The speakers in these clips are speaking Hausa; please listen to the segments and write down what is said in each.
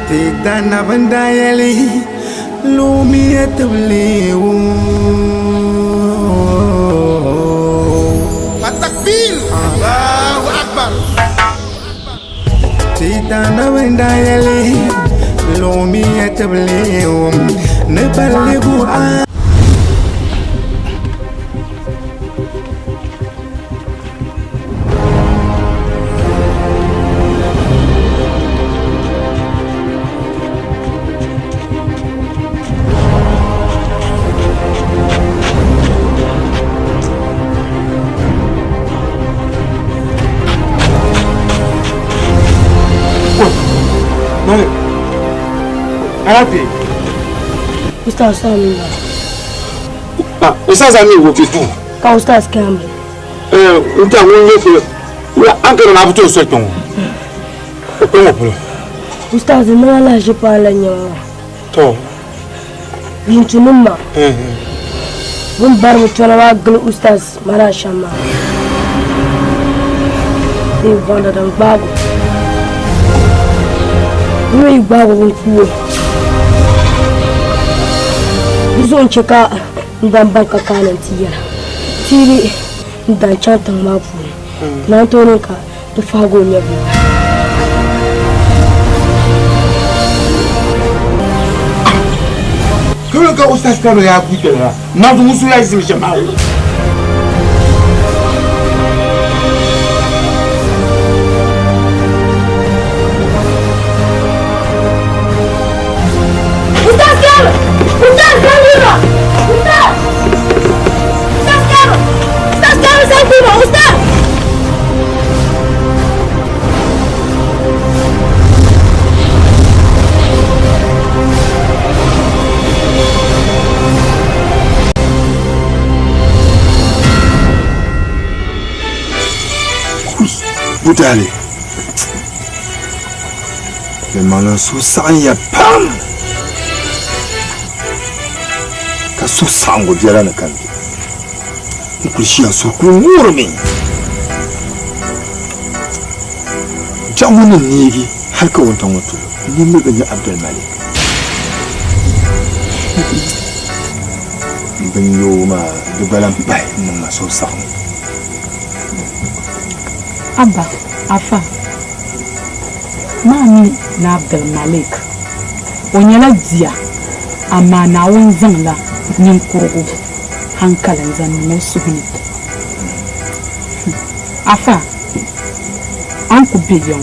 Titana bandayali lumi atawliwo Matakbir Allahu Akbar Titana bandayali lumi atawliwo Nabaligu Arabi. Ustaz Sami. Ustaz Sami wo fitu. Ka Ustaz Kambe. Nta wo yefu. Wa ankara na buto so ton. Ko mo polo. Ustaz na la je parle nyawa. To. Yintunuma. Bun bar mu tona wa gal Ustaz mara shama. Ni banda dan bago. Ni bago bun kuwo. Zon cheka ndan banka kanan tiya tiri ndan chantan mafu na tonin ka to fago ne bu Kalo ka ustaz kalo ya kutela na du musu ya izin jama'a Budali memang susah ya pam ka susah ngo jara na kan kushia sukuru mi jamunin nigi har ka wantan wato ni mu ganya Abdul Malik ban yo ma dubalan bai mun ma so sa Abba, Afa, Mami na Abdul Malik, onyala dia, amma na wun zangla nin kurgu hankalin zanen su ne. Afa, an ku biyan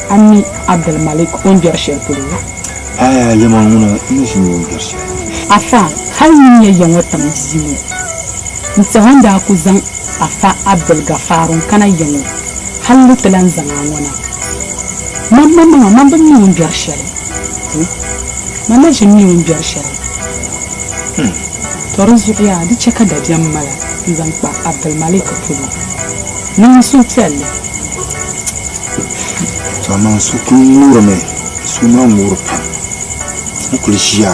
Ami Abdul Malik on jarshe tulu. Yaman muna nishin yin jarshe. Afa, har yin yayin wata mjimu. Nta wanda ku zan Afa Abdul Gafarun kana yango hallu talan zanangona mamma ban ni won jarshare mana je ni won jarshare toron zuya di cheka da jammala zan ba Abdul Malik kulu ni su tselle sama su kun me suma murfa kulishiya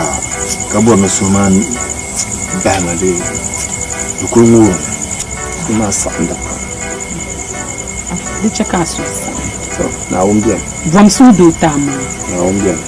kabo me suma bama de kun muru kuma sa'an da ka di cheka su na umbiyan vam su do tama na umbiyan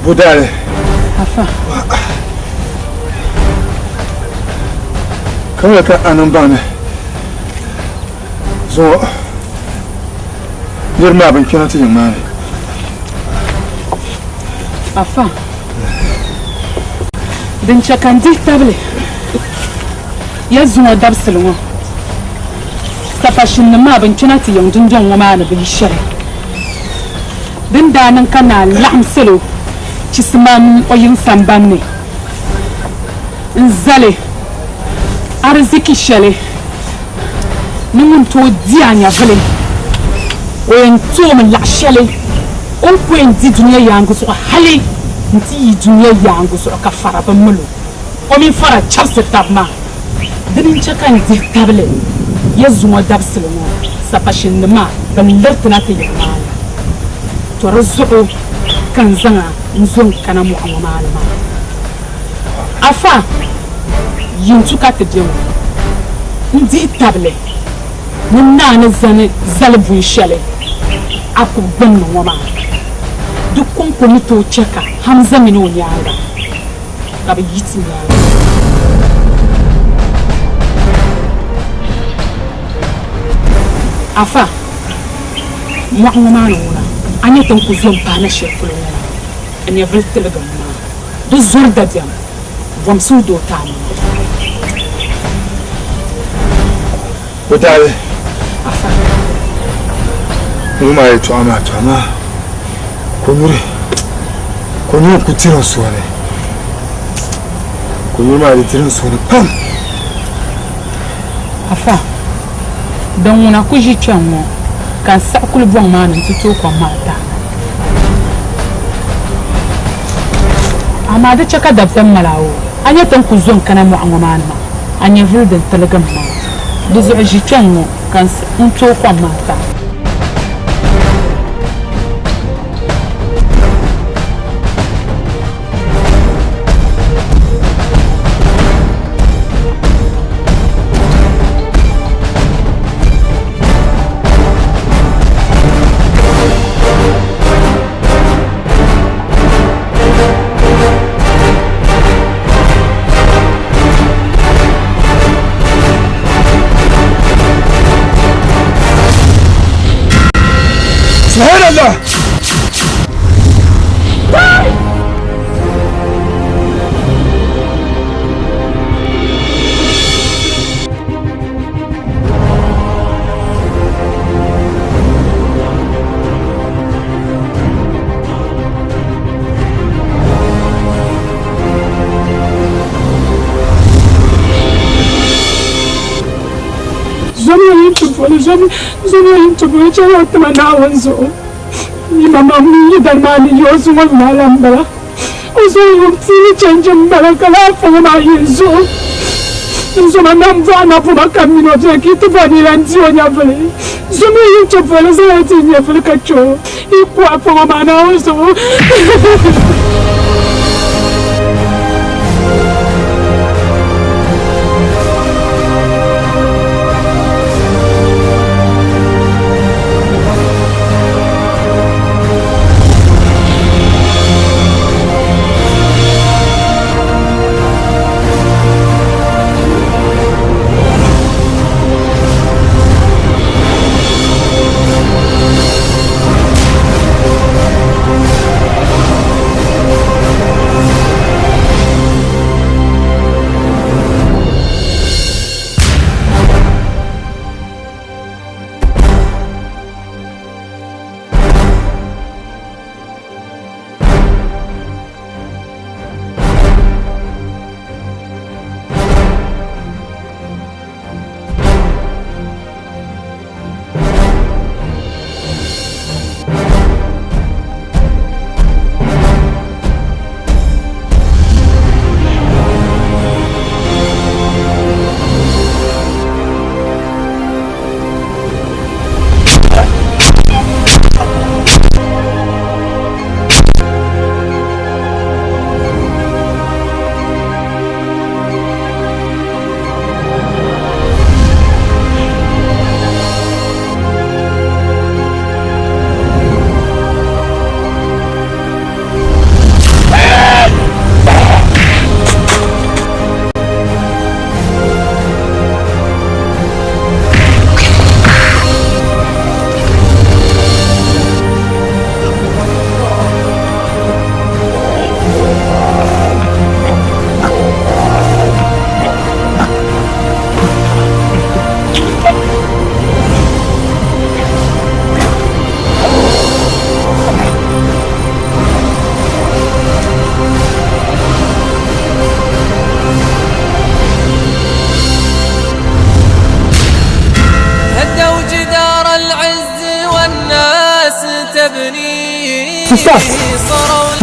Budale. Afa. Kawai ka anan bana. Zo. Nirma ban kina ta yamma. Afa. Din chakandi table. Ya zuwa dabsulwa. Safashin ma ban kina ta yandun jon wa ma na bi shari. Din danan kana lamselo. Chisman oyin sambanne nzale arziki shele nimun to dianya vele oyin to min la shele on point di dunya yangu so hali nti dunya yangu so ka fara ba mulo o min fara chance tabma din chakan di table yazuma dabselo sapashin ma ban lertana ta yama to razu kan zanga nzon kana mu malama afa yintu ka te dewo ndi table munna na zane zalbu shale aku banno wama dukkan ko ni to cheka hamza min woni anga ka bi yiti ya afa mu malama anya tan ku zon pa na shekulo and everything again. Do zorda diam. Vom sudo tam. Budale. Numa e tama. Konure kutiro suane. Konuma e tiro suane. Pam. Afa. Don una kuji chamo. Kan sa kul bon man tutu kwa mata. Amada chaka dabtan malawo anya tan ku zon kana mu anwaman ma anya vulden talagam ma duzu ajichan mo kan unto kwa mata Subhanallah! Zama tubo cewa tuma na wanzo ni mama mi dar mali yo zuma malam bala ozo yo tini chanjin bala kala fa ma yezo zuma nam va na puma kamino te ki to bani ranzi onya vale Zumi yin chapala sa tin ya fulkacho. Ikwa pa mana oso.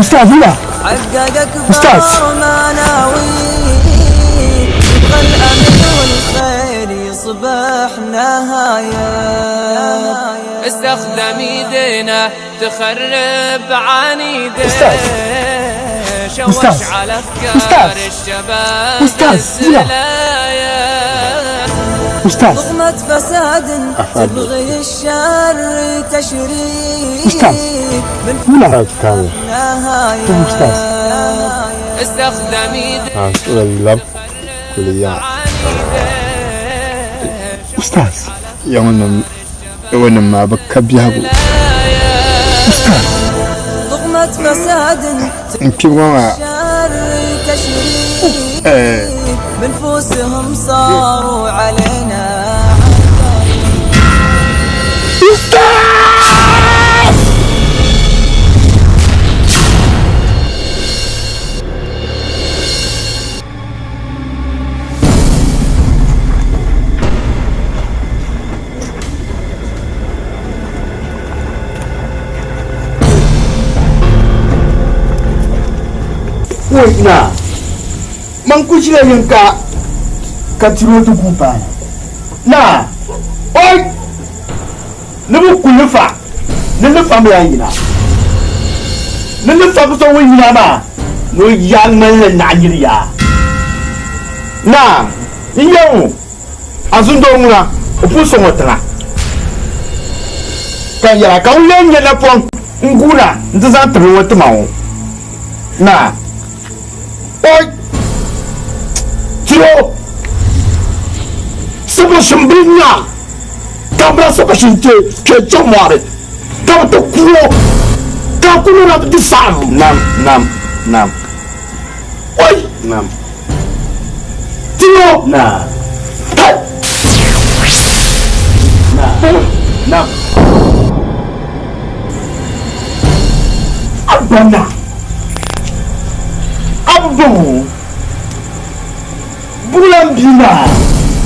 أستاذ هنا أستاذ يبغى الأمن والخير يصبح نهاية استخدم يدينا تخرب عنيدة شوش على أفكار الشباب الزلايا ضغمة فساد تبغي الشر تشريك هنا استخدم يدينا كلية أستاذ يوانا ما بكبيها أستاذ ضغمة فساد انكبوا تشريك بنفوسهم صاروا علينا Wait na man kushira yanka ka tiro ta kufa na oi nabu kulufa nalufa mu yayi na nalufa ku so wani na ba no yang man na Nigeria na yau azundo muna opu so motara kan ya ka ulen ya na pon ngura nza tro wata mawo na oi tiro sabo shimbrinya kabra sabo shinte ke chomare ka to kulo ka kulo na di sam nam oi nam tiro na nam abana abbo bulambina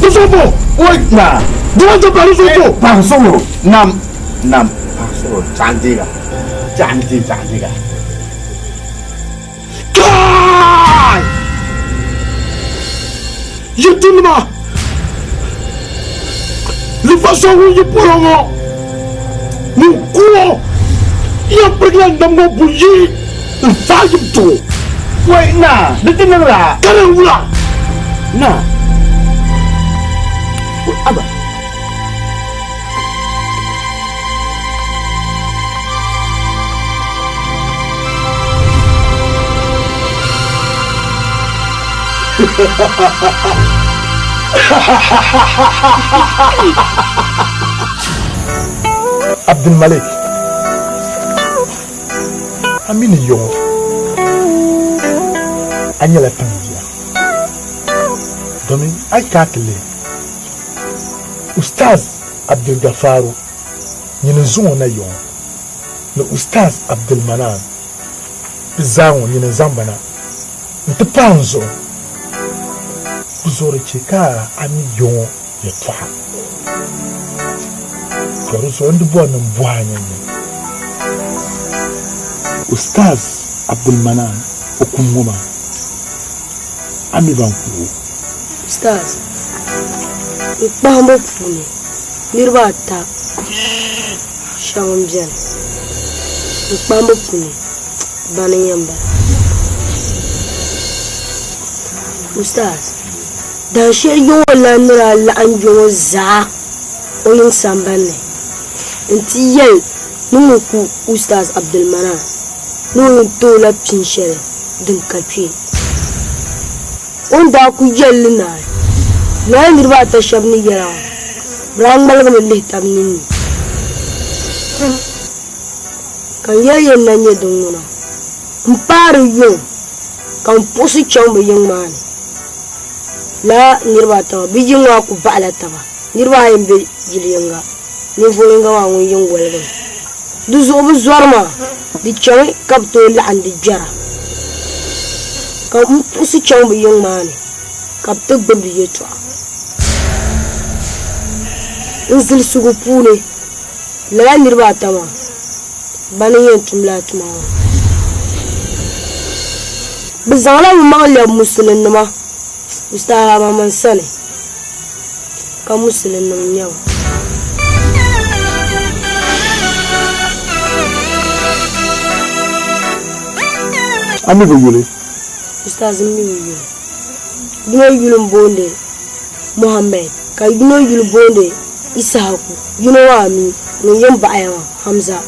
tusopo oi na dojo parisopo pansolo nam pansolo chandiga kai de façon où il pourra nous courons il y a pas de monde bouger il faut tout ouais na de tenir là na aba Abdul Malik Amini Yon Anyala Tangia Domin Aikakile Oustaz Abdul Gafaru Nyine Zona Yon Le Oustaz Abdul Manan Bizarro Nyine Zambana Nte Panzo Kuzore Cheka Ami Yon Yetwa Kwaruzo Ndubwa Mbwanya Oustaz Abdul Manan Okungoma Ami Banku Oustaz Ikpambo Puni Nirwata Shawamjan Ikpambo Puni Banayamba Oustaz Dan she yo landra la anjo za oyin sambane inti yel numuku Oustaz Abdul Manan no to la pinchere din kapi onda ku yelna la nirba ta shabni yara brang malgam le tamni kan yayen nanye dunguna mparu yo kan posi chambe yang man la nirba ta bijinga ku bala ta ba nirba yembe jiliyanga ni volinga wa ngun yongolga du zobu zorma di chawe kapto la andi jara kam pusi chambe yang man kapto gbebi yetwa inzil sugu pune la nirba ta ma bani yentum la tuma bizala magle muslimin ma Oustaz Maman Sane ka muslimin nam yawa Ami bo yule Oustaz mi yule dino yule bonde Mohammed ka dino yule bonde Isahaku dino wa mi no yamba ayawa Hamza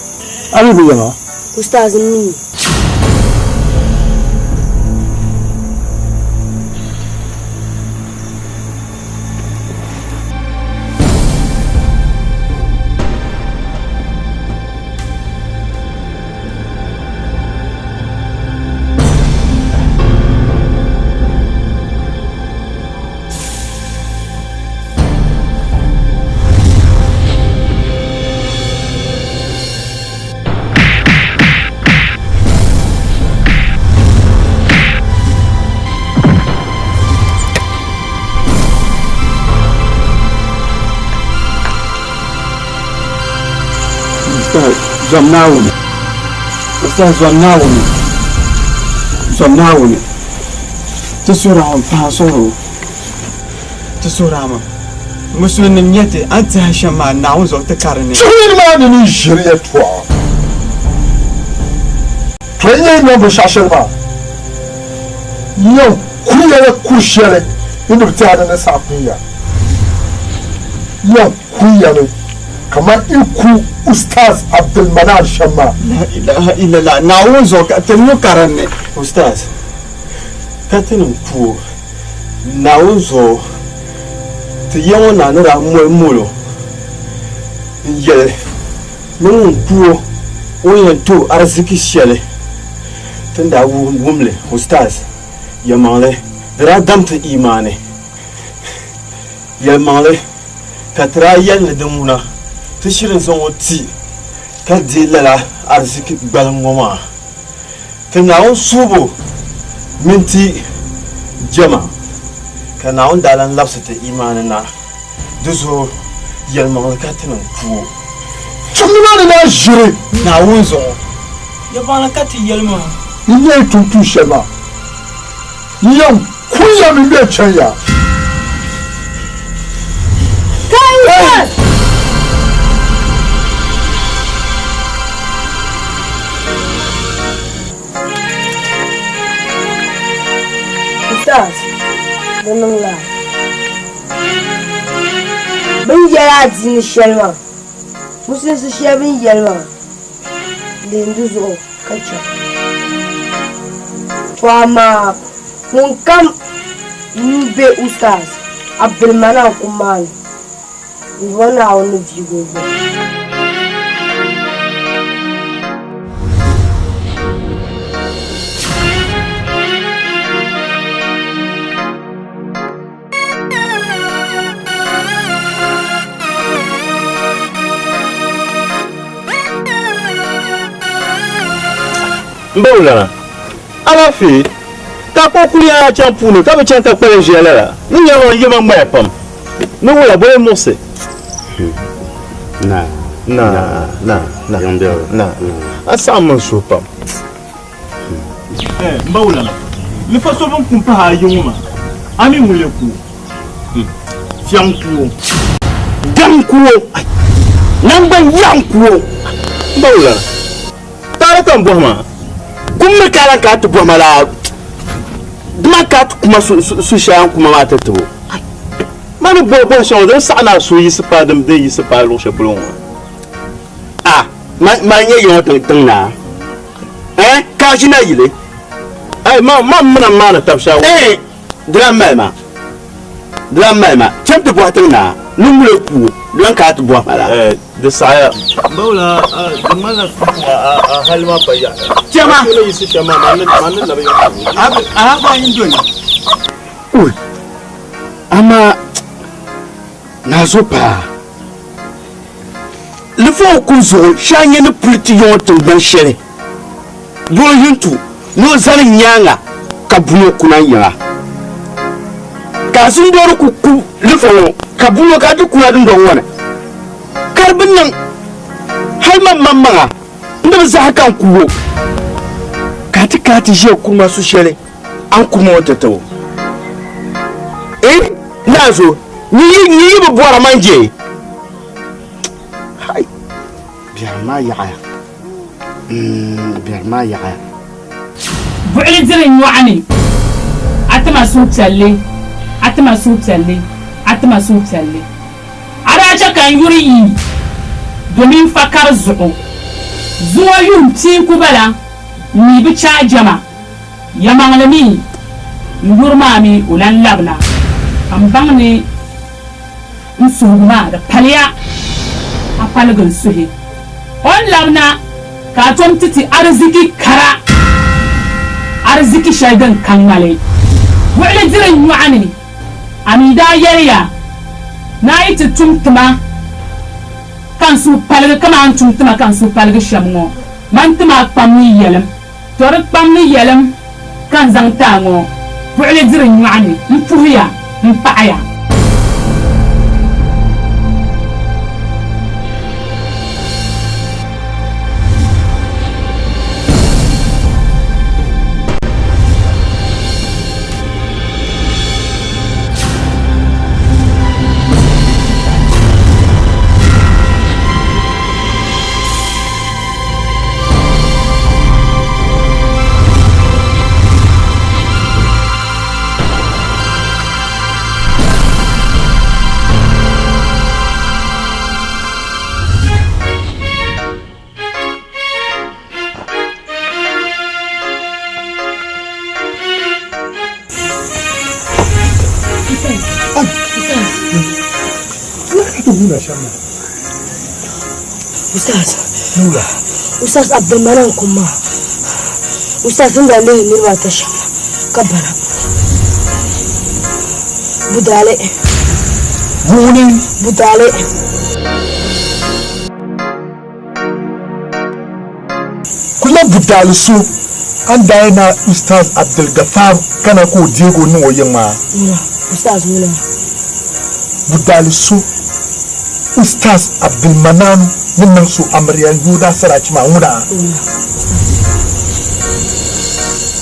Ami bo yana Oustaz mi Zamnawuni Tisura Pasoro Tisurama Muslim Yeti Antihashama now of the Karani. Children in Nigeria tour. Playing number Shashama. No, queer Kushele in the Tiana Sapia. No, queer. Come on, you Oustaz Abdul Manan Shama. La ilaha illallah. Nauzo katenu karane. Oustaz. Katenu pu. Nauzo. Te yawo na nara mulo. Ye. Mun pu. Oyen to arziki shele. Tenda wumle Oustaz. Yamale. Dra damte imane. Yamale. Katra yel demuna. Tishirin zon ti ka di lala arziki balngoma tanaon subo minti jama kanaon dalan lapsate imanana duzo yelma ka tanan ku chumma na jire na wonzo ya bana kati yelma niye tuntu shema yam kuya mi be chanya kai Adin Shelma. Mrs. Shelby Yelma. The Induzo Kacha. Twama Munkam Nube Ustaz Abdulmana Kuman. We want our new view. Mbawulana ala fi ta ko kuliya champunu ta be chanta kwele jela ni nyalo yema mbapam no wala boy mose na asama sopa Mbawulana mi fa so bon kumpa ha yuma ami muleku fiankuo dankuo namba yankuo Mbawulana tara kan bohma kuma kala ka tu bomala duma ka tu kuma su shan kuma mata to mani bo so dan sana su yi sifa dum dai yi sifa lo shebulon ma nye yo tan na ka shi na yile ai ma na tabsha drama chapter bo tan na numle ku don ka tu bomala de saya Mbawula mala halma baya chama ko yi su chama man na ba ba yin doni ama nazopa le faut qu'on se change ne politiyon to ban shere bo yuntu no zan nyanga kabuno kuna yara ka sun doro ku le faut kabuno ka du kuna dun don wana karbin nan har mamma inda za haka kuwo kati je kuma su shere an kuma wata tawo nazo ni bu bora manje hay biyar ma ya bu'li zirin yu'ani atma su talle araja kan yuri yi domin fakar zuwa yun ti kubala ni bi cha jama ya manglami yurma mi ulan labna an bangni nsugma da palya a palgan suhe on labna ka tom titi arziki kara arziki shaidan kanmale wa'la jiran yu'ani amida yariya na yi tumtuma kan su palga kama an tumtuma kan su palga shamngo man tuma pamni yelam tor pamni yelam kan zang tango wa'la jiran yu'ani mfuhiya mpaya Ustaz Abdulmanan kuma Ustaz sun da lehin nirwa ta sha kabara budale kula budale su an da yana Ustaz Abdul Gafar kana ko Diego ni oyin ma Ustaz mula budale su Ustaz Abdulmanan nan su amaryan yuda saraci ma wuda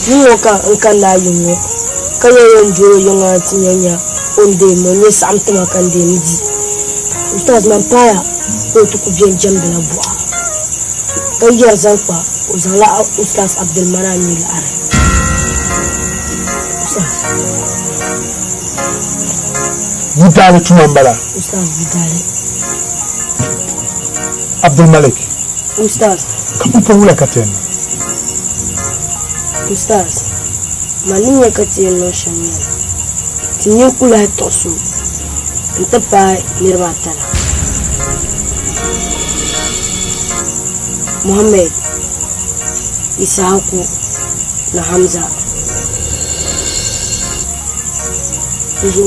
ni woka kan la yinwo kayen joro yonga tinyanya onde mo ni samtuma kan de miji Ustaz man paya ko to ku bien jambla bua kayar zanpa uzala Ustaz Abdulmanan ni la are budale tuma mbala Ustaz budale Abdul Malik. Ustaz. Kamu pula katen. Ustaz. Malinya katen no shanya. Tinyo kula tosu. Ntapa nirbatala. Muhammad Isahaku na Hamza.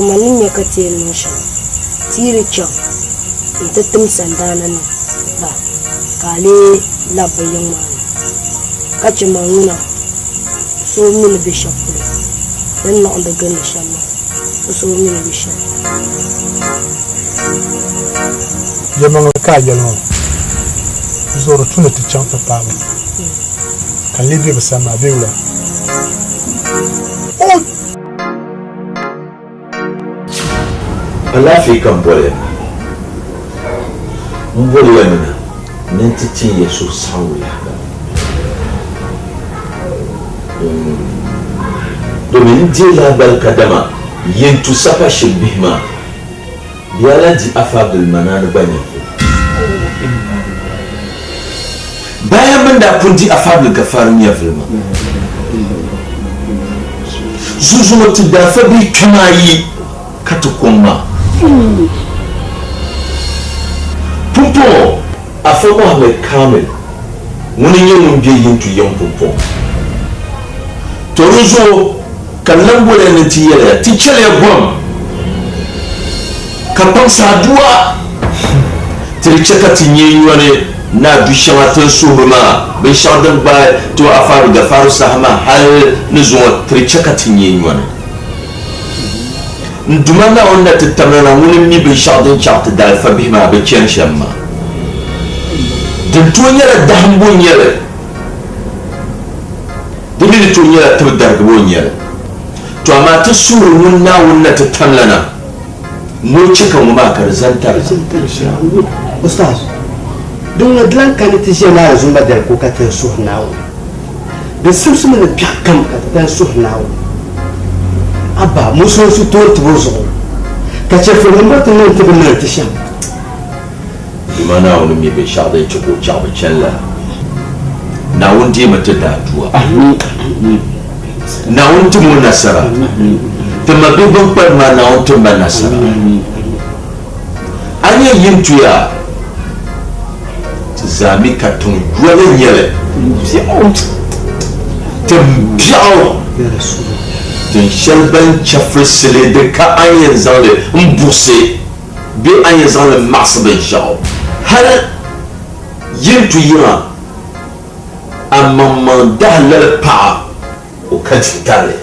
Malinya katen no shanya. Tiri chang. Itatum sandana no. Ba. Kale labayin mani kace manguna so min bishop dan na onda ganda shamma so min bishop Yaman ka yalmo zoro tuna ta chanta pama kalle bi basama bewla Allah fi kan bole mun bole mana nan cikin yesu saula domin je labar kadama yentu safa shibihma biyala di afadul manan bane bayan ban da kun di afadul gafarin ya filma zuzuwa da fabi kamayi katukumma pumpo afa Mohamed Kamil wani yin biyayin tuyen pumpo toruzo kallon gure na tiyara ti cele bom kapan saduwa tirce ka tinye wani na dushamatin suhuma bai shaudan ba to a faru da faru sahama har na zuwa tirce ka tinye wani ndumana wanda tattamana wani ni bai shaudan chakta da alfabi ma bai kyan shamma dan tunyara da hambon yara dalilin tunyara ta da gabon yara to amma ta surun na wannan ta tallana no cika mu ba karzantar ustaz don ladlan kan ta je na zumba da ko ka ta suhnawo da sumsum na biakam ka ta suhnawo abba muso su to tuzo ka ce fa mun ba ta nan ta bin ta sham mana wani mai bai sha zai ci ko caɓa cella na wunde mata datuwa na wunde mu nasara ta mabibin kwarma na wunde ba nasara an yi yin tuya zami katon gwanin yale ta biyawo tun shalban cafir sile da ka an yi zaune in buse bi an yi zaune masu bin shawo har yin tuyira amma man dalar pa o kan tare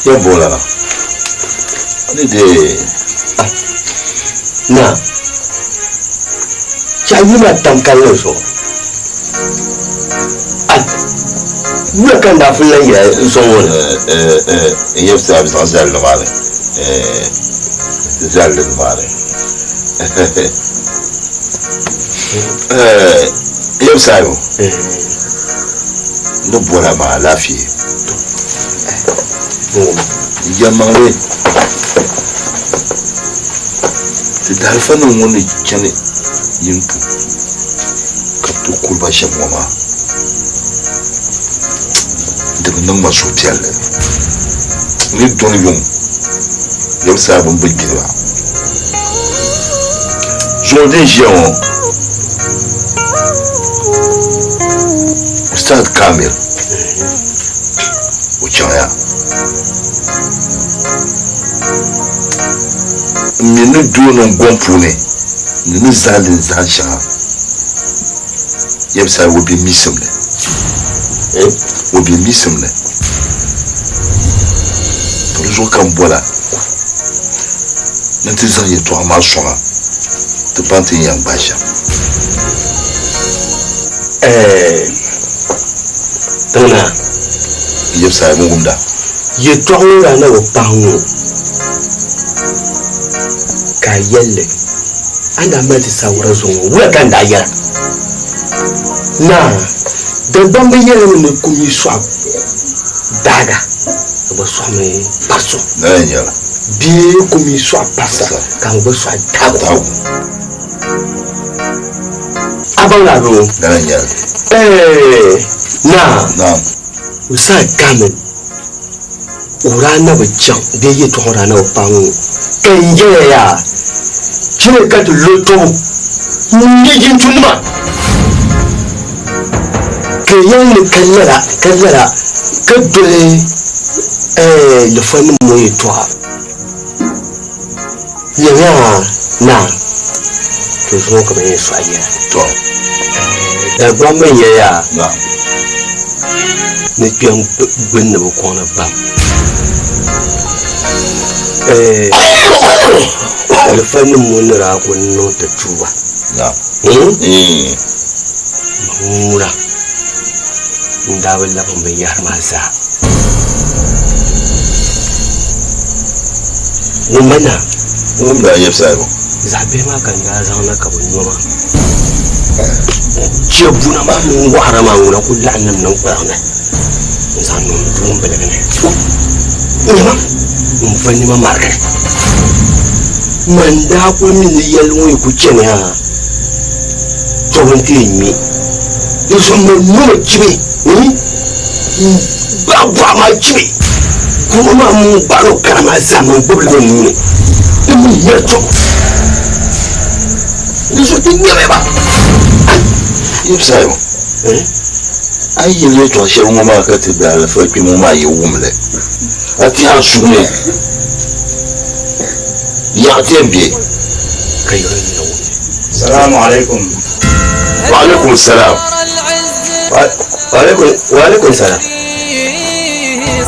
ya bola ni de na chayi ma tamkallo so Muna kan da fulan ya son wani yau sai bisa zal da mare zal da mare yau sai no bola ma lafiya yamare ti darfanin wani kene yimpu kapto kurba shamwa daga nan masu tiyar ni don yun yau sabon bugirwa jordan jeon ustad kamil uchaya mini donon gwamfu ne ni zalin zasha yau sa wobi misim ne wobi misim ne zo kan bola nan ti zan yi to amma songa to bantin yan basha tana yau sa mun gunda ye to ra na o pawo ka yelle ana mati sawura zo wa kan da yara na da ban bayyana ne kuma su daga ba soame paso Nanya. bi komi so pasa kan ba so tago abala ro Nanya. na usa kamen urana ba jam be yi to rana ba pangu kenje ya chine ka to loto ni jin tunma ke yan kallara ka dole le fani mo yi to yanya na to so ka be so aya To. da gwa men ya Na. ne pian gwen na ko na ba le fani mo na ra ko no ta tuba Na. mura nda wala ban bayar masa mana Wanda ya sabo. zabe ma kan da zauna ka bunyo ma ce buna ma mun gwara ma mun ku la'annan nan ku ne zan nun dun bele ne ma mun fani ma marke man da ku min yalwo ku ce ne ha to mun ti mi yeso mo no chibe ba ma chibe kuma ma mun baro karama zaman bubule ne ni yeto yeso ti nyebe ba Yipsayo. Ai yele to she mo ma ka ti da la fa ki mo ma ye wumle. Ati a shume. Ya tembe. kayo ni no Assalamu alaikum. Wa alaikum salam. wa alaikum salam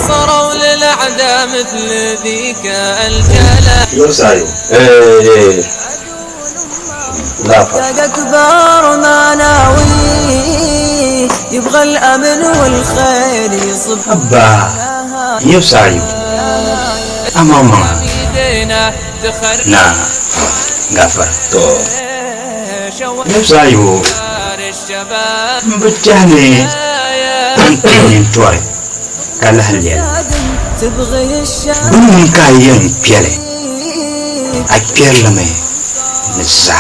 صاروا للأعداء مثل ذيك الجلال Yipsayo لا يا كبار ما ناوي يبغى الأمن والخير يصب Abba. Yipsayo. Amama. بيدينا تخرج Na. Gafar. To. Yipsayo. الشباب Mbutane. Antin tore. Kala halya. تبغي الشام Bunun kayan piele. A piele me. Nisa.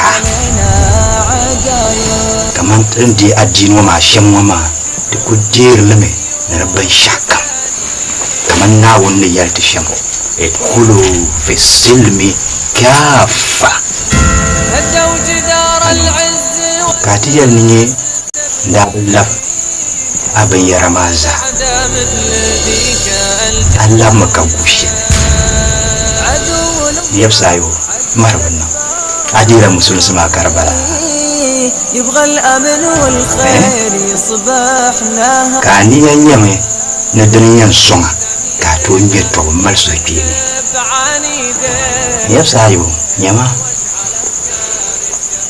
Kaman tindi adin ma shem ma. Da ku dir lame. Na rabban shakam. Kaman na wonni yalta shem. Kulu fi silmi kafa. هدوا جدار العز Katiyar ninye da laf abin ya ramaza وعدا مثل ذيك الجلال Allah maka gushe عدو yabsayo marbanna adira musul sama karbala يبغى الأمن والخير يصبح لها kaniyan yame na duniyan songa ka to nye to mal so kini بعانيده yabsayo nyama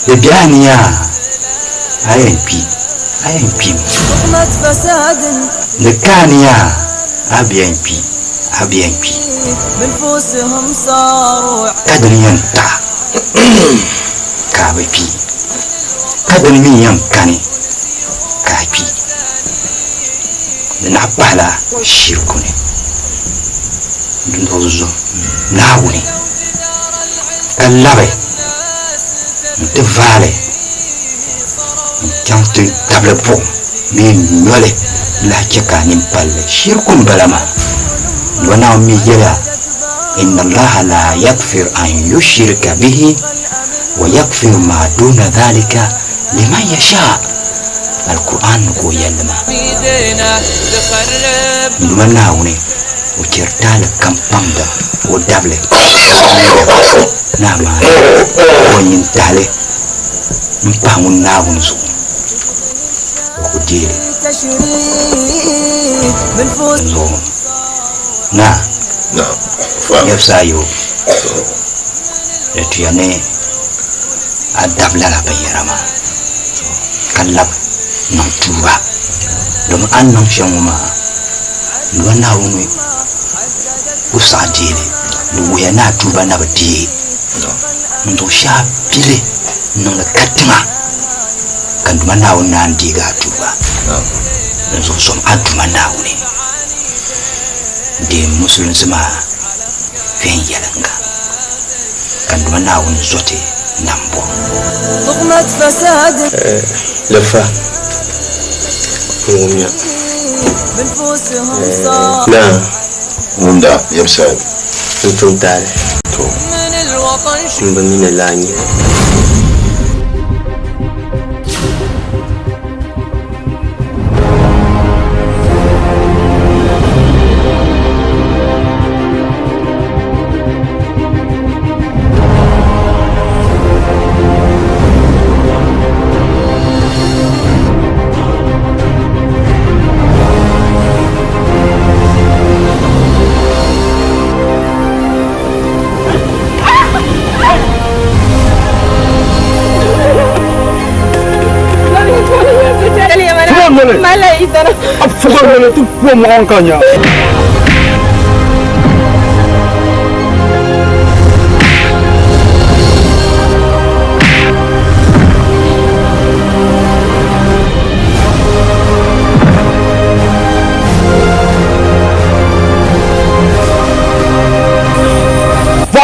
da bianiya ayen pi ضغمة فساد da kaniya abiyan pi بنفوسهم صاروا kadriyan ta ka bai pi kadriyan kani ka pi na bala shirkune ndozo na wuni kallabe te vale jantu table po mi nyole la cheka nim palle shirkun balama wana mi jela inna allaha la yaghfir an yushrika bihi wa yaghfir ma duna dhalika liman yasha alquran ko yalma بيدينا تخرب wana wuni ukirtala kampanda o dable na ma wonyin dale mpangun na wunzu ko jere تشريد بنفوس zo na Na. Fa. yabsayo etuyane adabla la bayarama kallab non tuba dum an non shamuma wana wuni usadile duya na tuba na badi ndo sha pile non la katima kan duma na wuna ndiga tuba Na. nzo som aduma na wuni de musulun zuma fen yalanga kan mana wani zote nambo ضغمة فساد لفة روميا بنفوسهم صار نعم Munda yabsad. انتم تعرف من الوطن من بمين اللانية Malah itu. Apa kau tu buat mangkanya?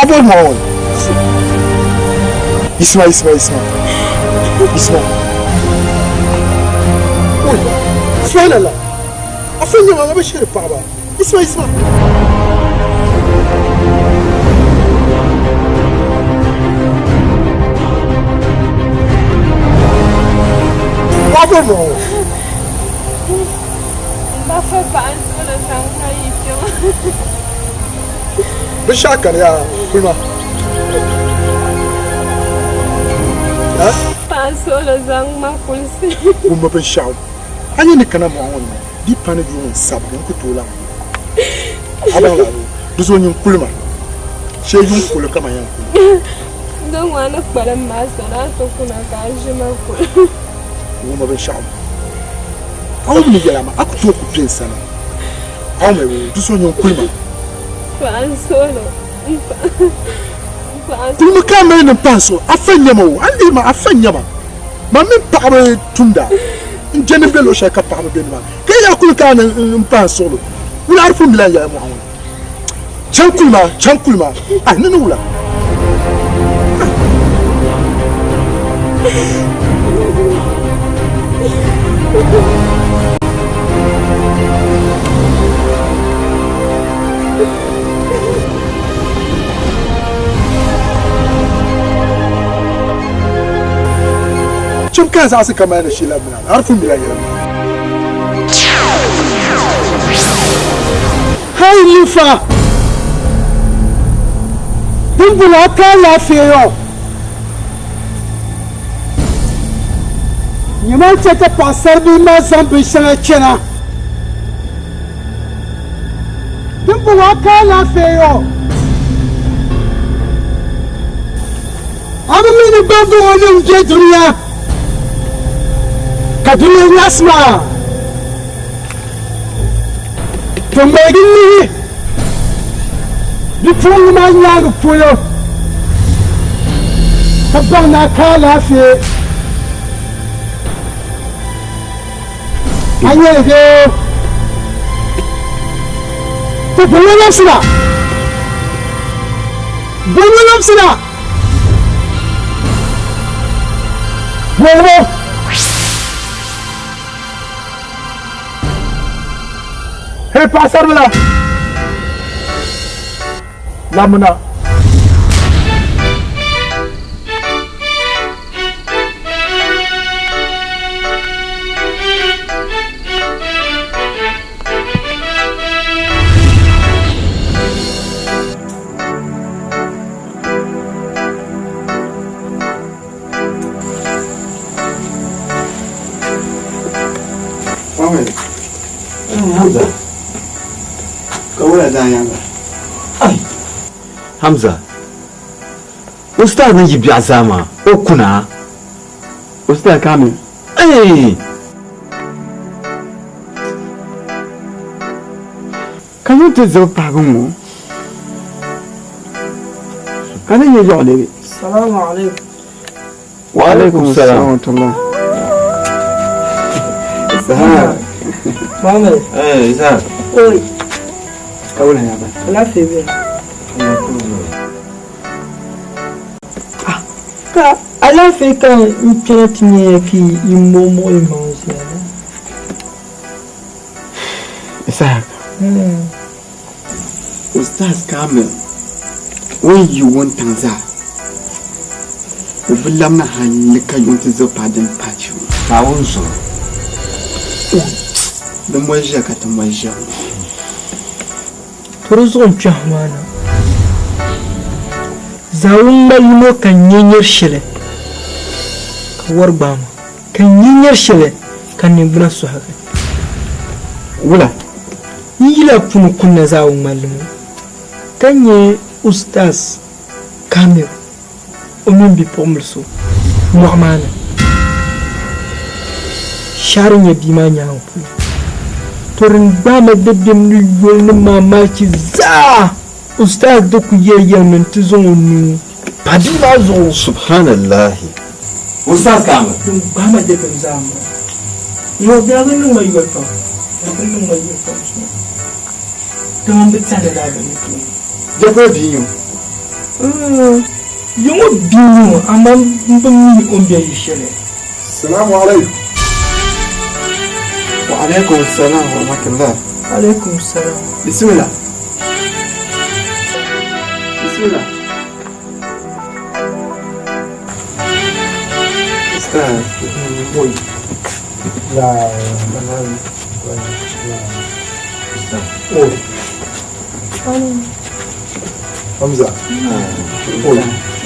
Apa mau? Isma. سبحان الله أفنى ما بشير بابا اسمع بابا مو بابا أنسونا زعما يجوا بشاكر يا كلمة ها أنسونا زعما كل شيء وما بنشاو أنا نكنا معون دي بانه يوم سبب يمكن تولا أبغى لا دوزون يوم كل ما شيء يوم كل كما يوم دون وانا كبر ما سنا تكون كاج ما كل وما بنشاو أو من يلما أكو تو كبرين سنة أو ما دوزون يوم كل ما فانسونا كل ما كان ما ينبانسو أفنى ما عندي ما أفنى ما من بعمر توندا جن بلو شيء كبار بينما كي يأكل كان مبانسولو ولا عارفوا ملا يا معون شان كل ما أهنا نولا شو كان زعسي كمان الشيء لا بنان عارفوا ملا يا هاي لفا بنبلا كلا فيو يمان تتا باسر بما زنبي سنة بنبلا كلا فيو أنا من بابو ولم جدريا كدنيا نسمع تمبرني بفول ما ينال فولو تبغنا كلا في أيه ده تبغنا نفسنا بولو Hei pasar lah, lamuna. Hamza. Hamza, ustaz na jibi azama, okuna. Ustaz Kamil. Hey, kan you te zo pagumo? Kan you yo le? Assalamu alaikum. wa alaikum salam. Muhammad. Hey, Isa. Oi. Kawala ya ba. Lafiya biya. Ka alafe kan internet ne yake imomo imonsi ya. Isaac. Ustaz Kamil. When you want tanza. Ubilam na halika yonte zo paden pachu. Kawun so. Da moja ka ta moja. Turuzon chahmana. Zawun malmo kan yenyar shile. Ka warbama. Kan yenyar shile kan nimbuna su haka. Wula. Yila punu kunna zawun malmo. Kanye Ustaz Kamil. Omin bi pomulso. Muhammad. Sharin ya bi ma nyawo. Torin ba ma dabbin luyol ni mamaki za Ustaz da ku yayyan nan tuzon nu padi ma zo Subhanallah. Ustaz Kamil. dun ba ma dabbin za mu yo ga ga nan mai yato ya ga nan mai yato to mun bi tsada da ga mutu Jabo biyo. yo biyo amma ban mi on biya yishere Assalamu alaikum. Wa alaikum assalam wa rahmatullah. alaikum salam Bismillah. Bismillah. Ustaz. Boy. La. Oh. Hamza. Oh.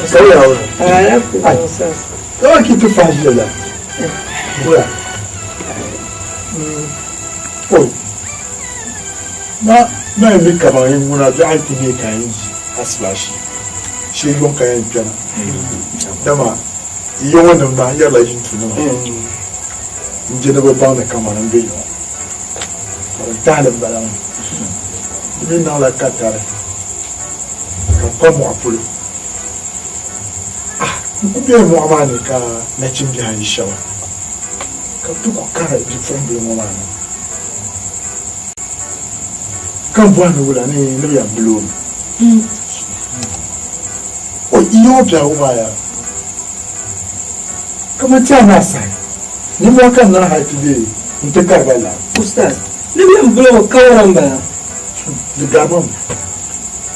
Sawa. alaikum salam Kawai ki fi fashi da. Boya. Oh. Na yi kamar yin muna da aiki ne kayan asiblashi. Shi yi yon kayan piana. Dama, iya wannan na hanyar lajin tunan. In je na babban da kamarin bai yawa. Karin talib da lamun. Min na la katare. Ka kwamu a fulo. Kubiyar mu'amma ne ka na cin biya yi shawa. Ka duk kara jifon bai mu'amma ne. Kan buwa na wula ne na biya bulo ne. O iyo biya kuma ya. Kama ta na sai. Ni mo kan na haifi dai in ta karbala. Ustaz ni biya bulo kawaran ba Da gaban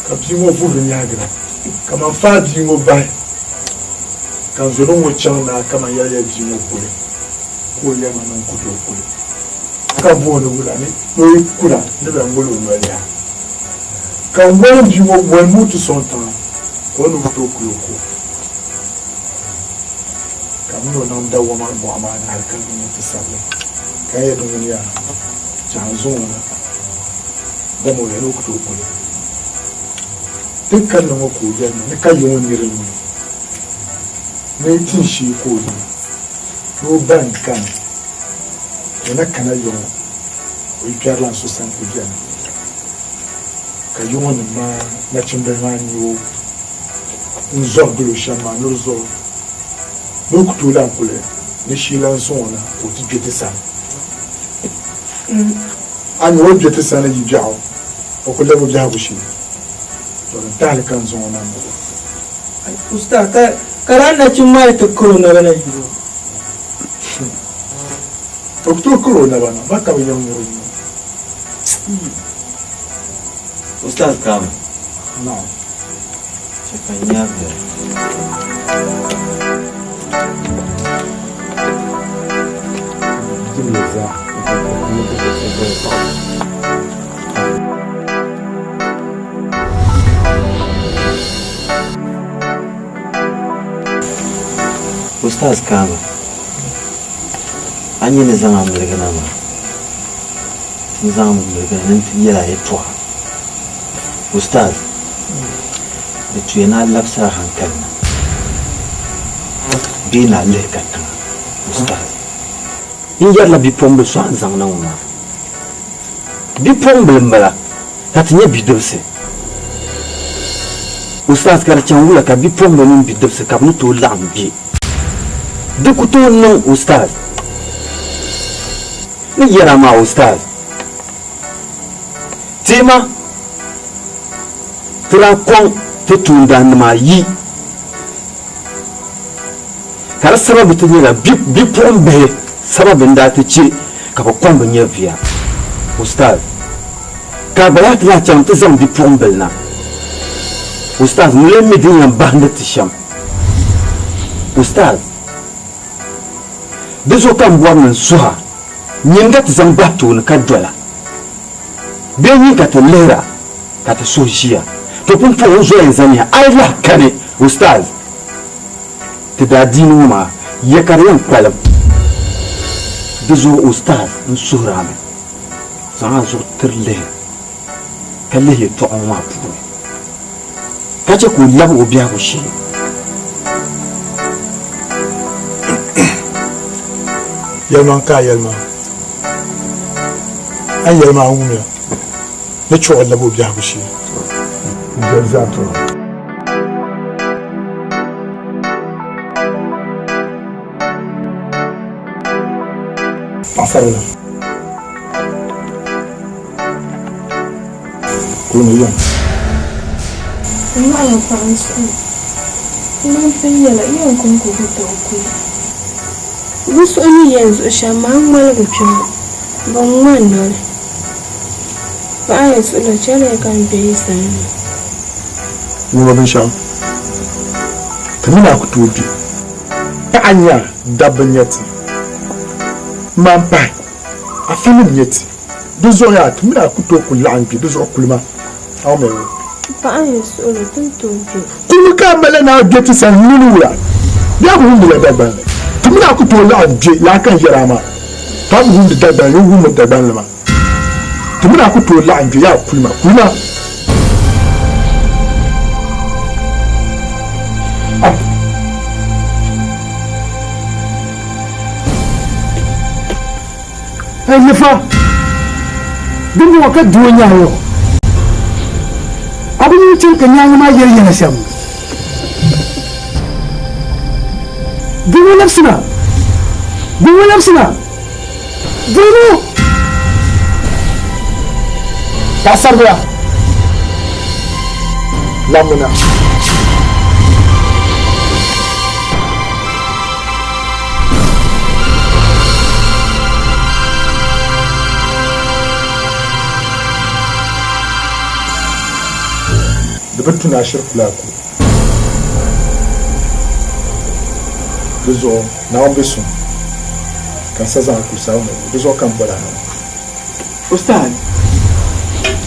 ka bi mo furin ya gira. Kama fa bi mo bai. Kan zo don wancan na kama yaya bi mo kure. Ko ya ma nan kudo kure. Ka buwa na wula ne. No kula ne ba ngolo no ya. Kan wani bi mo wani mutu son ta. Wani mutu kulo ko. Kamuno nan da wama Muhammad harkan mutu salle. Kai da duniya. Janzo na. Da mo ya kuto kulo. Dukkan nan ko ya ne kai yi wani irin ne. Ne tin shi ko ne. No ban kan. Ina kana yo. O ikarlan so san ko ya. Ka yi wani ma na cimbe ma ni o. Nzo glo shama no zo. No kutola kule. Ni shilan so na o ti jete sa. Ani o jete sa na yi jawo. O ko lebo jawo shi. To dal kan zo na mo. Ustaz ka karana cin mai ta corona bana yiwo O to corona bana ba ka yan mo. Ustaz Kamil. Na. Cakanya biar. Ustaz Kamil. An yi zama mulgana ma. Zama mulgana nan tiyara ya tuwa. Ustaz. Da tuye na lafsa hankali. Bi na lekata. Ustaz. In yalla bi pombe so an zang na uma. Bi pombe mbala. Tatinya bi dose. Ustaz kar changula ka bi pombe nun bi dose ka muto lambi. Duk to non ustaz. Ni yara ma ustaz. Tema Tira kong ti tunda nima yi. Kara sababu ti nyela bi pombe sababu nda ti chi ka ba kong nye via. Ustaz. Ka ba ya tla cham ti zam bi pombe na. Ustaz mule mi din yan bahne ti sham. Ustaz. Bizo kan buwan suha. Nyinga ti zam batu na ka dola. Be nyi ka ti lera ka ti sojia. To pun po zo en zanya ai la kane ustaz. Ti da dinu ma ya karyan kwalam. Bizo ustaz nsurame. Zan zo tirle. Kalle ye to on wa pu. Kace ku labu biya ku shi. Yelman ka yelman. An yelman wumya. Ne cho labu biya ku shi. Zato. Pasarela. Kuna yan. Ina ya fansu. Ina fiyyala iyan kun ku da ku. Wasu ani yanzu shama mal gufin. Ban wannan. Ba ya tsula cire kan bai sani. Numa bin sha. Kamina ku tobi. Anya dabban yati. Mampai. Afinin yati. Bizo ya kamina ku to kullu an bi bizo kulma. Aw me. Ba ya tsula tun tobi. Kuma ka mala na geti san nunura. Ya ku hundu dabban. Kamina ku to la je ya kan yarama. Ta ku hundu dabban yu hundu dabban lama. Kamina ku to la an je ya kulma. Kulma. Nifa duk wa ka dunya yo abin cin kan yayi ma yari na sham dubu nafsina dubu pasar dia lamuna Betuna shirkula ku bizo na ombesu kan saza ku sauna bizo kan bora na Ustaz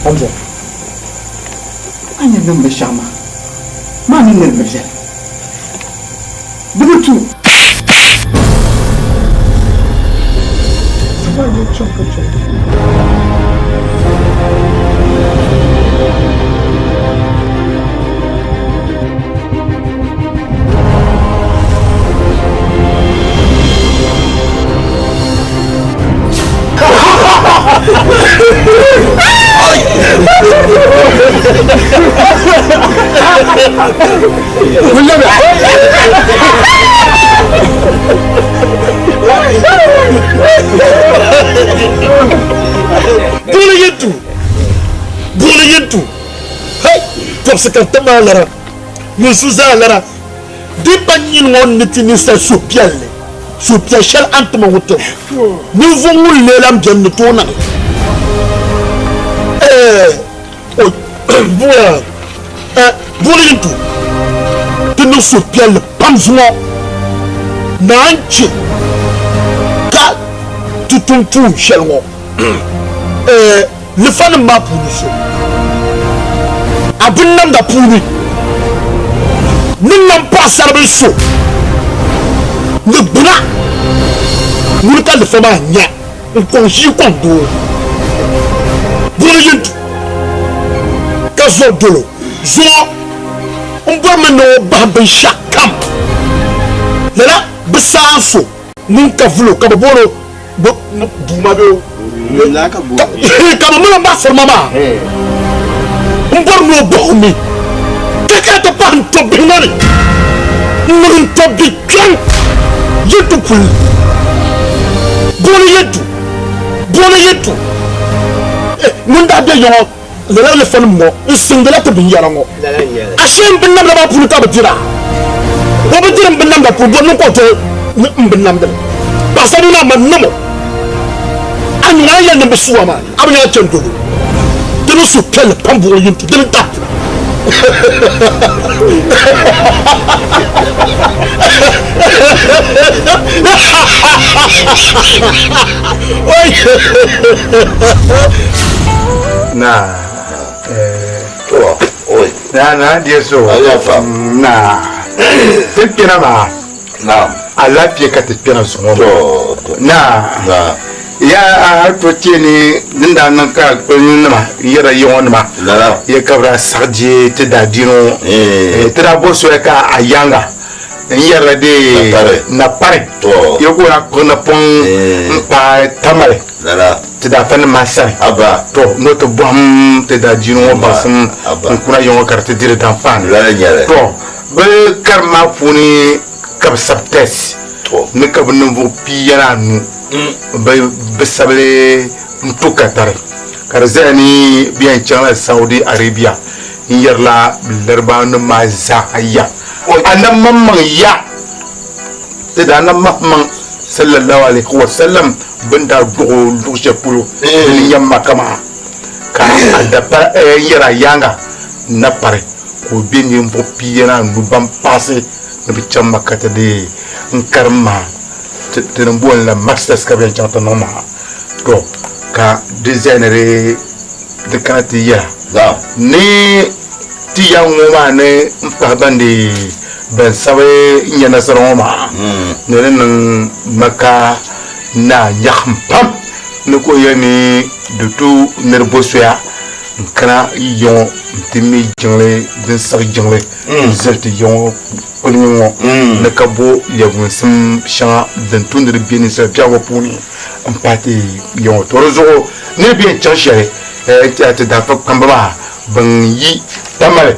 Hamza anya nan bashama ma min nan barjal Dubutu Sabaye chonka Bulayentu hey top sekanta malara nusuza lara dipanyin won nitini sa sopialle sopia shal antuma woto ni vongul lelam jann tona bulayentu tinu sopialle pamzuno nanchi ka tutumtu shalwo le fan ma punisho abin nan da puni nin nan pasar bin so le buna mun ka le fama nya ko shi kon do bulayen ka zo dolo zo on bo men no ba bin shakam la bisanso mun ka vulo ka bolo duma be la ka bo kama muna ba forma ma mbor no bo mi kaka to pan to binani mun to bi kan yetu pul bona yetu mun da be yo la le fan mo singala to bin yarango ashem bin nam ba pulu ka batira o batira bin nam ba pulu no ko to bin nam da ba sabu na man namo an ya ya ne bisuwa ma abin ya tando dinu su pele pambo yintu dinu ta na na dia so na tekena ma na ala pie ka tekena so na ya to tieni ninda nan ka kolin ma yara yon ma ya kabra sarje te da dino te da boso ka ayanga yara de na pare yo ko na kona pon pa tamale te da fan masai aba to no to bam te da dino basum kuna yon carte dire d'enfant to be karma funi kab sabtes ne kab no piyana nu be sabale mtuka tare karzani bien chana Saudi Arabia yerla lerba no mazaya anam mamman ya te da anam mamman sallallahu alaihi wasallam banda do je pulu ni yamma kama ka adapa yera yanga na pare ko bini mbo piyana nu bam passé no bi chamma kata de nkarma te no bon la masters ka bien chanta no ma to ka designer de kanati ya ni ti ya ngoma ne mpa bandi ben sawe nyana saroma ne nan maka na yakham pam ne ko yani de tout nervosia kana yon timi jingle den sar jingle zelt yon kolimo ne kabo yagun sim sha den tundir bien sa jawo puni empati yon torozo ne bien chanchere te da fa kambaba ban yi tamale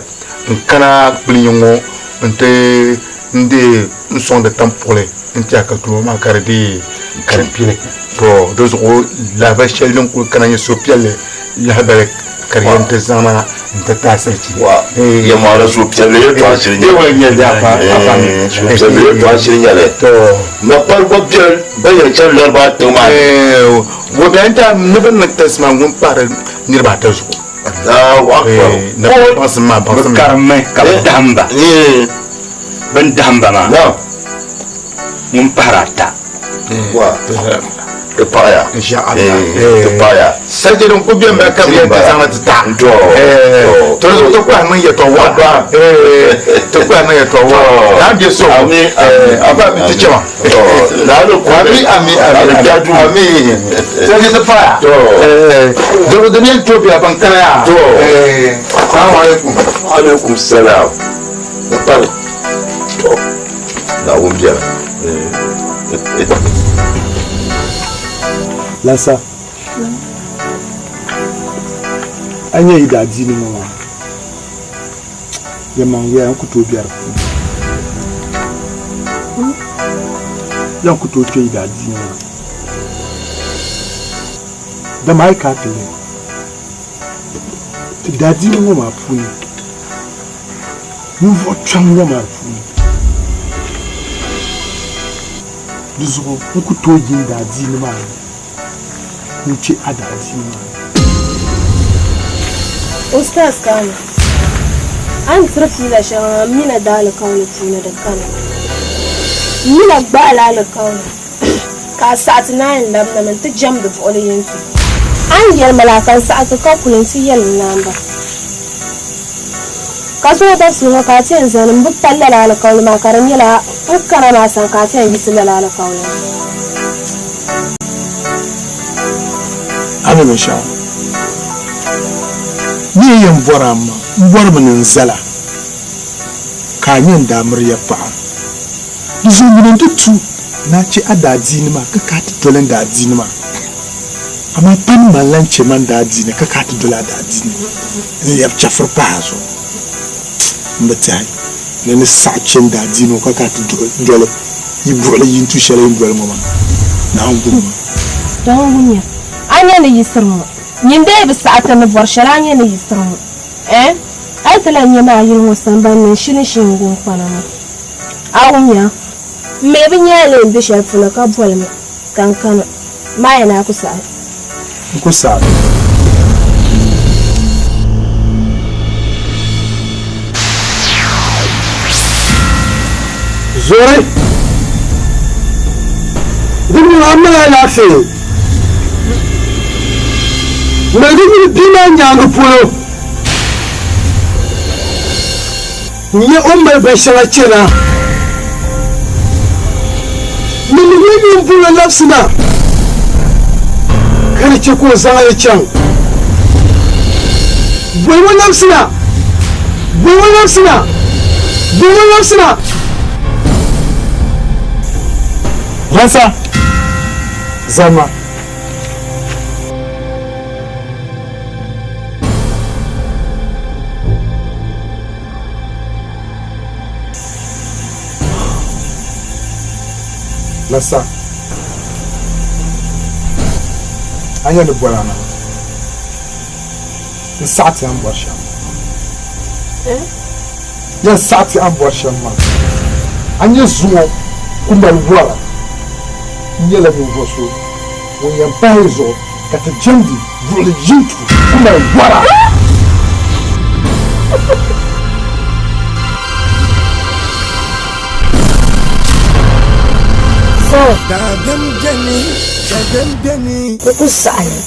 kana kulinyo nte nde son de tempole nte akatulo ma kardi karpile to dozo la vache lon ko kana sopiale la habere kariyante zama nte tasirci wa ya mara sopiale to asirinya wa nya da fa sopiale to asirinya le to na par ko bien bayan chan larba to ma wo benta ne ban tasma ngun par nirba tazu wa na pas ma karme ka damba ben damba ma mun parata wa de paya inshallah de paya saje don ko bien ba ka bien tasama ta to to ko man ya to wa to ko man ya to wa na je so aba bi ti chama na do ko ami saje de paya do do bien to bi aban kana ya assalamu alaikum alaikum salam de pare na umbia Lasa. Anya ida dini mwa. Yamangia yankuto biara. Yankuto ke ida dini mwa. Da mai katele. Ti da dini mwa puni. Nuvo chang mwa puni. Duzo yankuto ida dini mwa. Nchi adazima Ustaz kana an trafi da shan mina dal kauna tuna da kana mina bala la kauna ka satina in labna man ta jam da foliyin su an yar malakan sa'atu ka kulin ti yal namba ka so da su ka ce zanin bu tallala la kauna ma karan yala ukara ma san ka ce yi sallala la kauna ana mai sha ni yin bora ma bor mun zala ka yin damar ya fa zuwa tutu na ci adaji ni ma ka ka ta tolen da aji ma amma pan mallan ce man da aji ne ka ka ta dola da aji ne ya chafur pa so mbatai ne ne sa cin da aji no ka ka ta dole yi bole yin tu shere yin bole ma na ngun don gunya anya ne yisirmo Nyinde bi sa'ata ni bor shalanya ni yisrum. Ai tala nyama yin wasan ban ni shin gun kwana ma. Awunya. Me bi nyale bi shafuna ka bolma kankana. Mai na kusa. Kusa. Zore. Dimi amala lafi. Me dimi dina nyanga pulo. Ni umma be shawachira. Ni ni pulo nafsina. Kana ce ko zai can. Gwiwa nafsina. Gwiwa nafsina. Gwiwa nafsina. Ransa zama Lasa anya ni bwala na nsati an bwasha ya nsati an bwasha ma anya zuwa kumba bwala nyela mi voso wonya baizo kata jendi vule jintu kumba bwala Kuku sa'ayi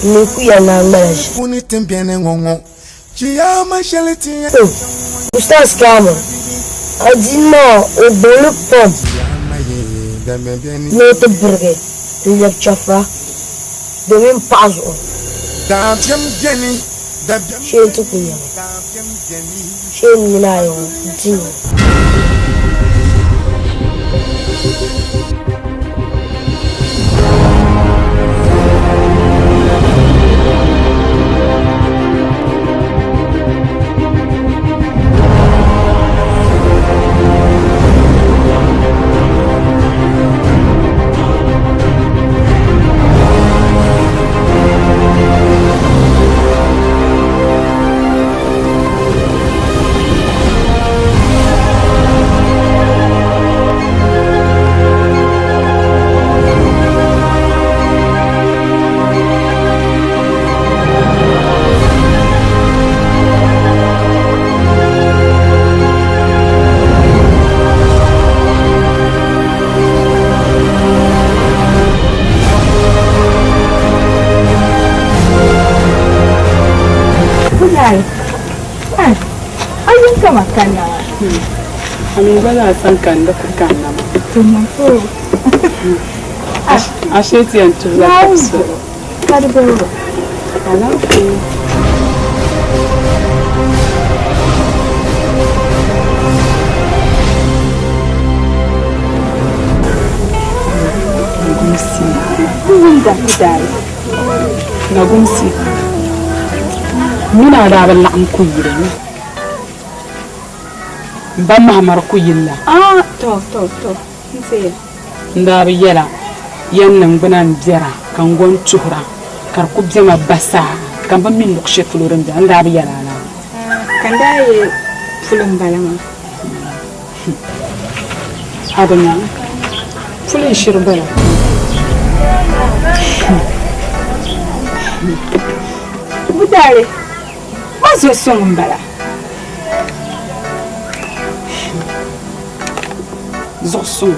ni ku yana maraji. Kuni tembiene ngongo. Chiyama shalitiya. Ustaz Kama. Adina obolu pom. Ne te burge. Le chafa. Domin pazo. Dabyam geni. She to kunya. She ni na yo dino. Makanya. Kami bala sankan da kana ma. Tomato. Asheti antuza kapso. Karibu. Alafu. Nagumsi. Kuwinda kidai. Nagumsi. Mina da balla an kuyire. Ba mahamar ku yilla to nse nda bi yela yannan bunan bira kan gon tuhra kar ku bima basa kan ba min lukshe fulurin da nda bi yela na kan da ye fulun balama adanya fulun shirbala budare wazo son bala Zorson.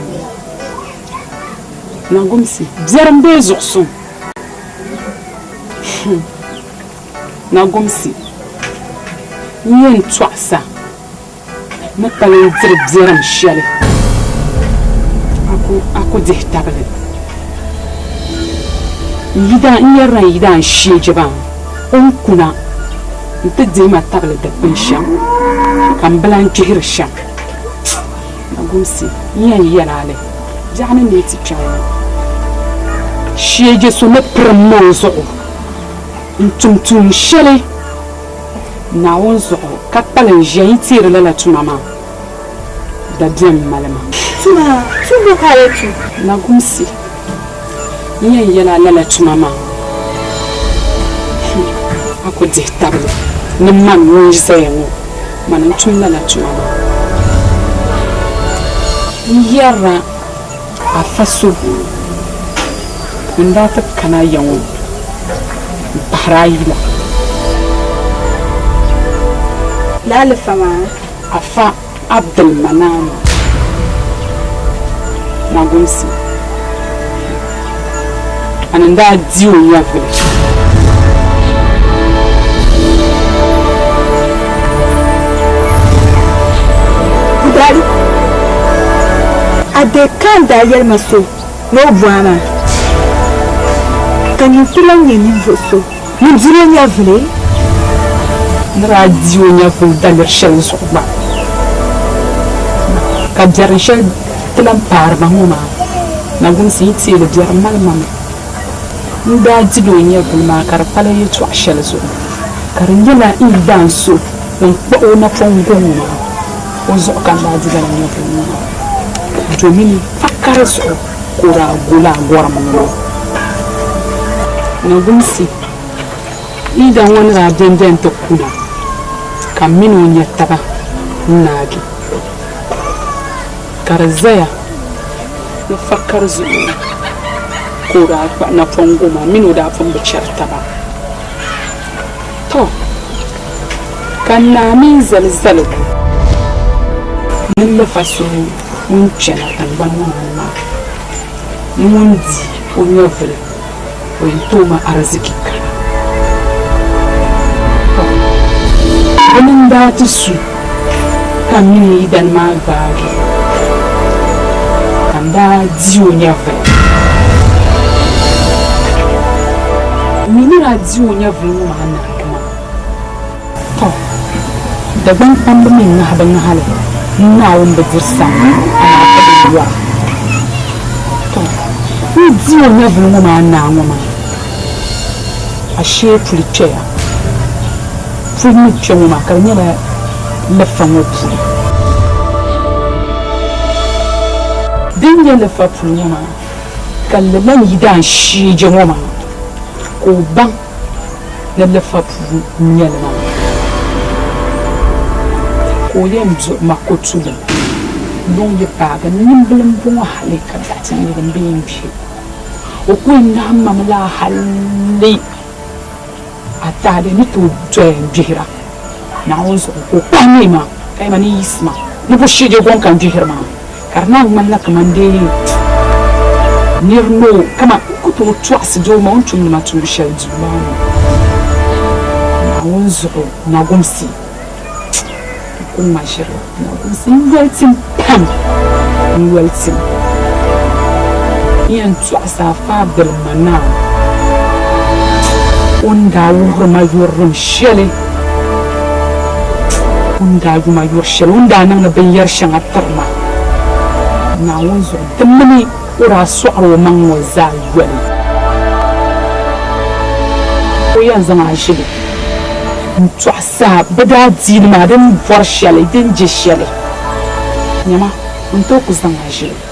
Nagumsi. Bzermbe zorson. Nagumsi. Nyen twasa. Nakale bzerm shale. Aku dehtabale. Yidan shejeban. On kuna. Ntedima table de pensham. Kambalan jihir sham. Nagumsi. Yalale. Jana neti chawo. Sheje so ne premonzo. Ntumtum shele. Na wonzo kapala jaitire la tumama. Da dem malama. Tuma kaletu. Nagumsi. Yalala la tumama. aku dihi tabili ni man ŋun zaya ŋɔ man n tum lala tuma maa n yɛrila afa so ŋun daa ti kana ya ŋɔ n pahiri ayi la lalifa maa afa Abdulmanan na gumsi anan da diwo ya vile Budali ade kan da yel maso no buana kan you filan ni voso ni dire ya vile nra diwo ya vile dalir shel so ba ka jarin shel tilan parma huma na gumsi ti le jar malmam nda dido nya bulma kar pala yi to shel so kar nyala in danso on ko na fongo ma o zo kan da diga nya bulma domini fakar so kura gula gorma na gumsi idan wani ra denden to kuna kan mino nya taba nagi karzaya na fakar zuwa kura na fongo ma mino da fon biciyarta ba to kan na min zalzal min lafasu mun cena kan ban wannan ma mun di onyovel o to ma arziki kana wannan da ta su kan mini idan ma ba da diwo nya vre minira diwo nya vre mu ana kuma to da ban pambe min na haban hala na won da dirsa ana fadiwa to ni diwo nya vre mu ana ngoma ashe pulitya fumi tshemu makanya la lafamo pu dinga la fapuluma kalle man yidan shi jengoma ko ban la fapu nyalma ko yem zo makotu don ye paga nimblem bon hale ka datin ne bin bi o ko na mamla halle atade ni to jehira na ozo ko panima kai mani isma ni bo shije gon kan jehira ma karna man la kamande nirno kama kuto twasi do ma untum ma tu shel juma na ozo na gumsi ko ma shiro na gumsi weltim pam weltim yan twasa fa bil mana onda wurma yurum shele onda yuma yur shele onda nan na ben yar shan atarma na wonzo tamani ura su'ro man waza yele ko yanzu ma shele twasa bada din ma dan vor shele din je shele nyama unto ku zanga shele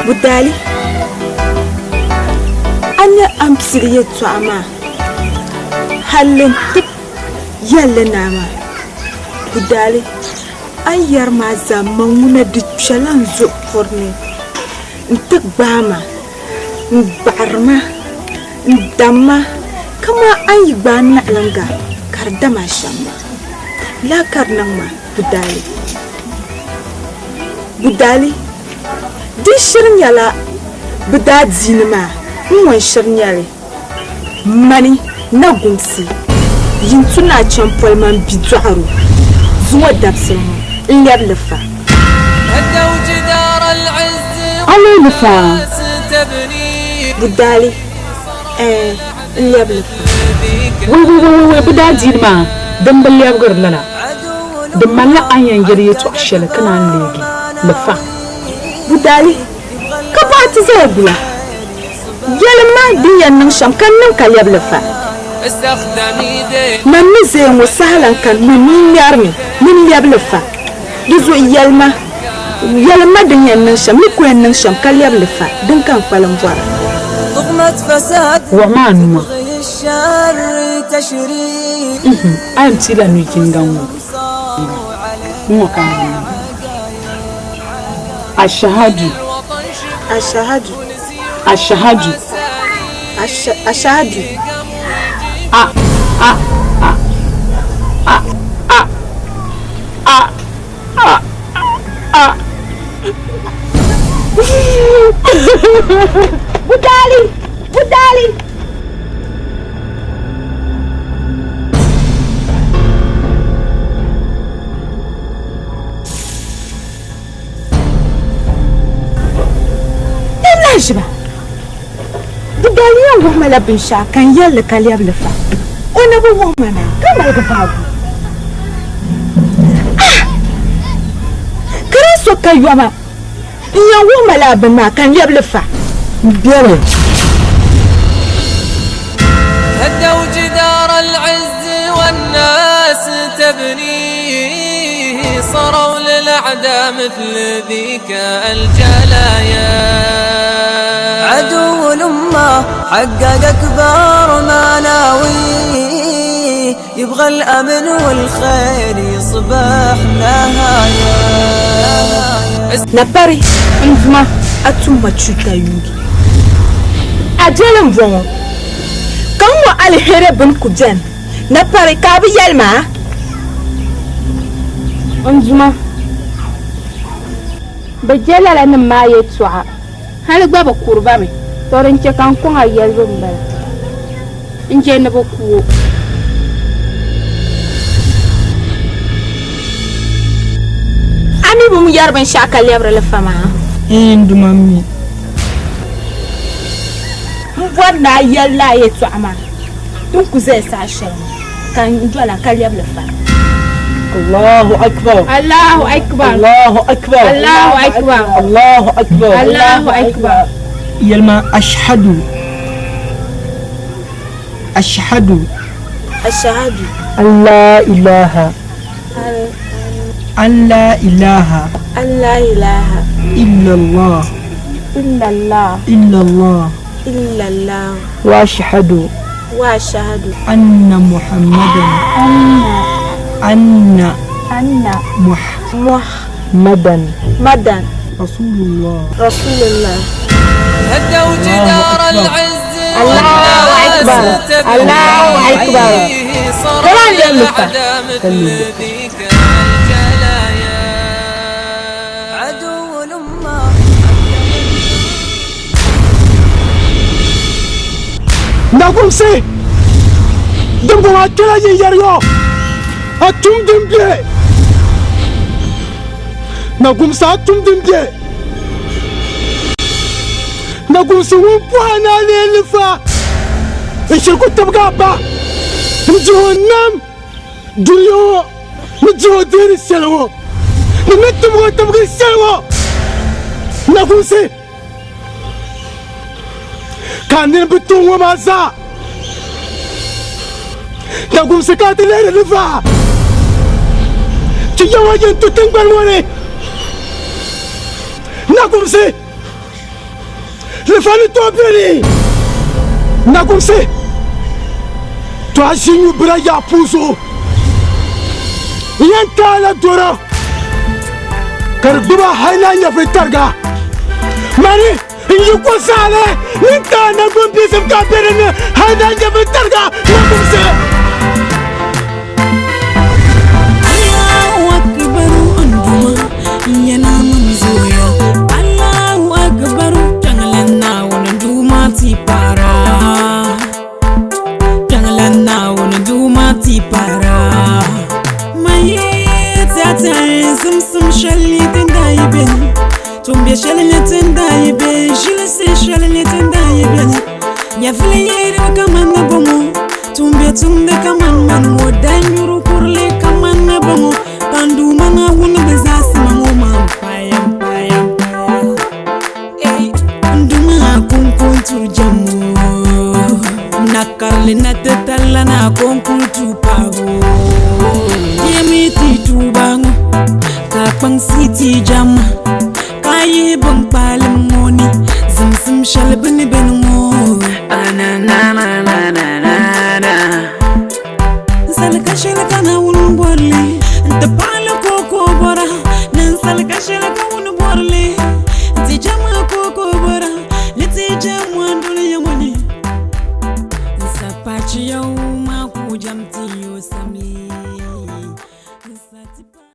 Budali anya amsiriye tuama halin tip yalle nama Budali ayar ma zaman muna da chalan zo forne ntik bama barma ndama kama ayi bana langa kardama shamba la karnan ma Budali di shirin yala bida zinima nwan shirin yale mani na gumsi yin tuna can polman bidu'aru zuwa dabsin liyar lafa لفا بدالي اللي قبل وي بدا دين ما دم باللي أبغر لنا دم لا أين جريت وعشلة كنا نلاقي لفا بدالي كبعت زابلا يلا ما دي نمشم كان نمكل يبل فا من نزيم وسهلا كان من يرمي من يبل فا دزو يلما دنيا نمشم يكون نمشم كل يبل فا دن كان فلم بوار وما نما الشر تشري أنت لا نيجين دعوة مو كان الشهادة بدالي نجبة بدالي يوم ما لبن شا كان يلا كلياب لفا وانا بوهم انا كان القفاب كراسو كيوما يوم ما لبن ما كان يبلفا بيري هدوا جدار العز والناس تبنيه صاروا للأعداء مثل ذيك الجلايا عدو الأمة حقق أكبر مناوي يبغى الأمن والخير يصبح نهاية نباري انفما أتوما تشوتا يونغي أجلم فون كم على هربن كجن نباري كابي يلما انزما بجلا لنا ما يتسوع هل بابا كوربامي تورن كان كون يلبن بلا انجي نبكو أمي بوم ياربن شاكا ليبر لفما مامي مبوانا يلا يتسوع ما تنكو زي ساشر كان جوالا كاليب لفما الله أكبر الله أكبر الله أكبر الله أكبر الله أكبر الله أكبر يلما أشهد أن لا إله إلا الله وأشهد أن محمدا رسول الله هدوا جدار العز الله أكبر الله أكبر صاروا للأعداء مثل ذيك الجلايا عدو الأمة نقوم سي دمبو أكلا يريو أتوم دمبي نقوم ساتوم دمبي نقوم سوون بوانا للفا إنشركو تبقى با نجيو النام دليو نجيو دير السلوى نمتبغو تبغي السلوى نقوم سي كان نبتون وما سا نقوم سكات الليل لفا تجوا جنتو تنقل وني نقوم سي لفاني توبيني نقوم سي تواشيني برايا بوزو ينتالا دورا كردوبا هاينا يفترغا ماني يكون سالة نتا نقوم بيسم كابرين هاينا يفترغا نقوم سي الله أكبر أنجما ينام زويا الله أكبر جنلنا ونجوما تيبارا جنلنا ونجوما تيبارا ما يتعتعي سمسم شلي تندايبن تنبي شلي Shalnetendaye be, je sais shalnetendaye be. Ya vile yere kamana bomo, tumbe kaman man mo danyuru kurle kamana bomo, pandu mana wuna bezasi mango mampaya mpaya. Ey, nduma kunkun turjamu, nakarle natetala na kunkun tupago. Yemiti tubango, kapang city jama, kaye bang palimoni, zim shalbani ben